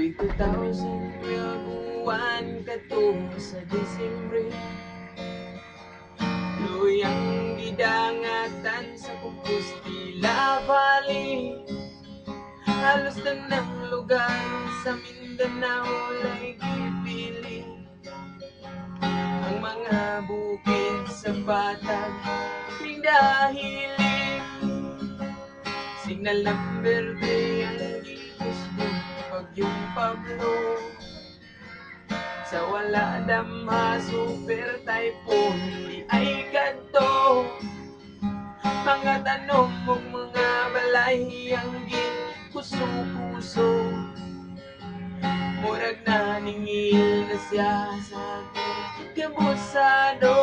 Tuig 2000 buwan kato sa Disyembre, luyang gidangatan sa Compostela Valley. Halos tanang lugar sa Mindanao lay gipili, ang mga bukid sa patag ning dahiling. Signal number 3 ang gikusgo, Bagyong Pablo. Sa wala damha super typhoon di ay kadto, mga tanom ug mga balay ang gikuso-kuso. Murag naningil na siya sa kabusado,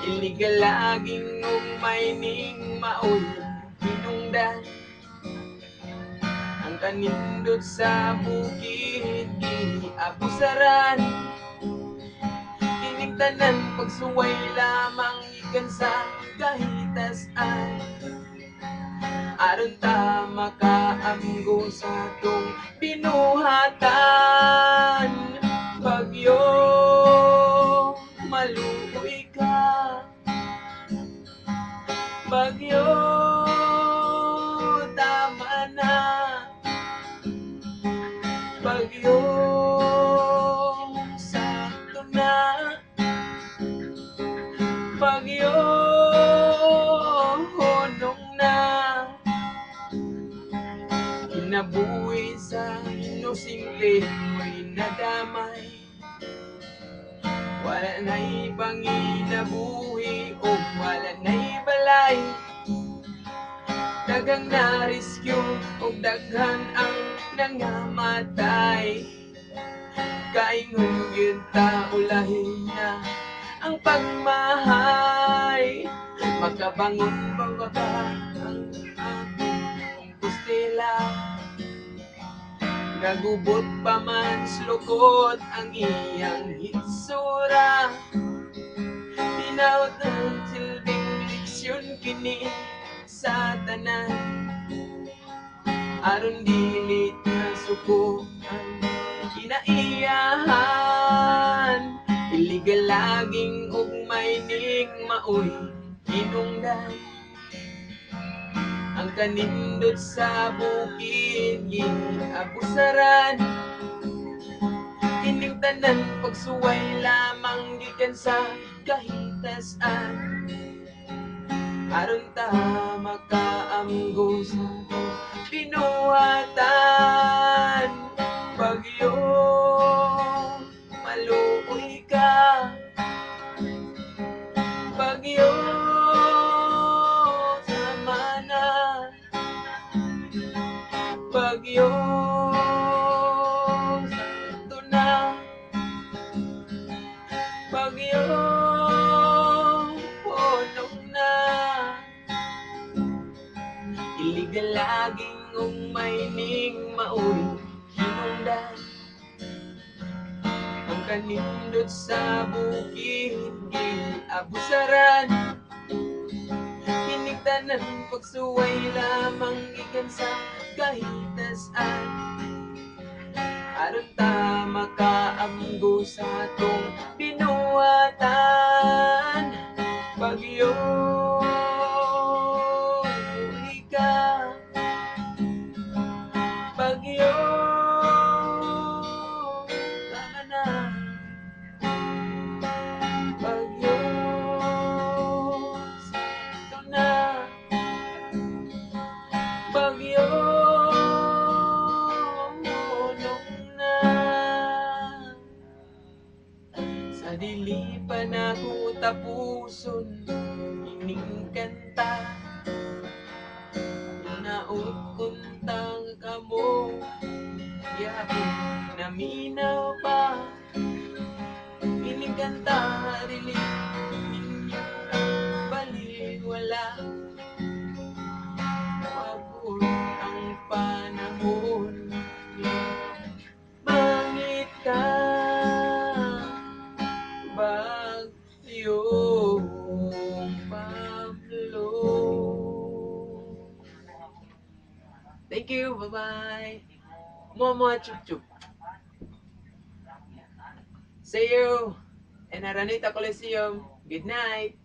iligal laging ug mining maoy hinungdan. Ang kanindot sa bukid giabusaran, kining tanan pagsuway lamang ikan sa kahitasan. Aron ta makaamgo sa tong binuhatan, bagyo maluoy ka, bagyo tama na, bagyo sakto na, bagyo honong na. Kinabuhi sa inosente mo'y nadamay, wala na'y panginabuhi o wala na'y balay. Daghang na-rescue o daghan ang nangamatay. Kaingon yun ta ulahin na ang pagmahay, makabangon ba ka ang Compostela. Nagubot pa man slukot ang iyang hitsura, binaot ang silbing leksyon kini sa tanan. Aron dili na suko ang kinaiyahan, iligal laging ug mining maoy hinungdan. Ang kanindot sa bukid giabusaran, kining tanan pagsuway lamang gikan sa kahitasan. Aron ta makaamgo sa binuhatan, bagyo maluoy ka, bagyo sama na, bagyo sakto na, bagyo honong na. Iligal laging ug mining maoy hinungdan, ang kanindot sa bukid giabusaran, kining tanan pagsuway lamang gikan sa kahitasan. Aron ta makaamgo sa tong binuhatan, bagyo uwi ka, bagyo tama na, bagyo sakto na, bagyo honong na. Sa dili pa nako tapuson ining kanta, nauntang kamo yapon naminaw pa. Ining kanta dili ninyo baliwala, wabor ang panahon. Bangit ka, Bagyong Pablo. Thank you, bye-bye. Mga chup-chup. See you in Araneta Coliseum. Good night.